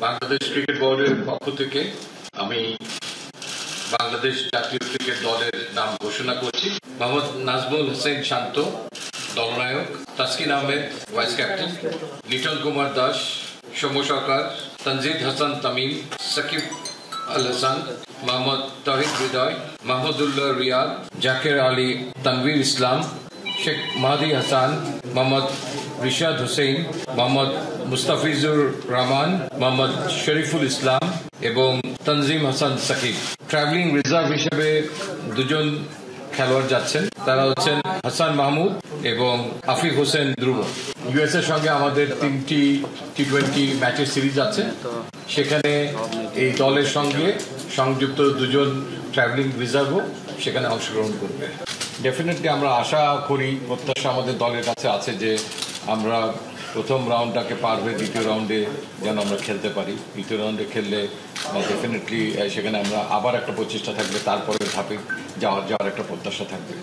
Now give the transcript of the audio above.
Bangladesh cricket বোর্ডের পক্ষ থেকে আমি বাংলাদেশ জাতীয় ক্রিকেট দলের নাম ঘোষণা করছি। মোহাম্মদ নাজমুল হোসেন শান্ত দলনায়ক, তাসকিন আহমেদ ভাইস ক্যাপ্টেন, লিটন কুমার দাস, সৌম্য সরকার, তনজিদ হাসান তামিম, সাকিব আল হাসান, মোহাম্মদ তহিদ হৃদয়, মাহমুদুল্লাহ রিয়াদ, জাকের আলী, তানভীর ইসলাম, শেখ মাহাদি হাসান, মোহাম্মদ রিশাদ হুসেন, মোহাম্মদ মুস্তাফিজুর রহমান, মোহাম্মদ শরীফুল ইসলাম এবং তনজিম হাসান সাকিব। ট্রাভেলিং রিজার্ভ হিসেবে দুজন খেলোয়াড় যাচ্ছেন, তারা হচ্ছেন হাসান মাহমুদ এবং আফিফ হোসেন ধ্রুব। ইউএস এর সঙ্গে আমাদের 3টি টি20 ম্যাচের সিরিজ আছে, সেখানে এই দলের সঙ্গে সংযুক্ত দুজন ট্রাভেলিং রিজার্ভও সেখানে অংশগ্রহণ করবে। ডেফিনেটলি আমরা আশা করি, প্রত্যাশা আমাদের দলের কাছে আছে যে আমরা প্রথম রাউন্ডটাকে পার হয়ে দ্বিতীয় রাউন্ডে যেন আমরা খেলতে পারি। দ্বিতীয় রাউন্ডে খেললে ডেফিনেটলি সেখানে আমরা আবার একটা প্রচেষ্টা থাকবে, তারপরে ধাপে যাওয়ার একটা প্রত্যাশা থাকবে।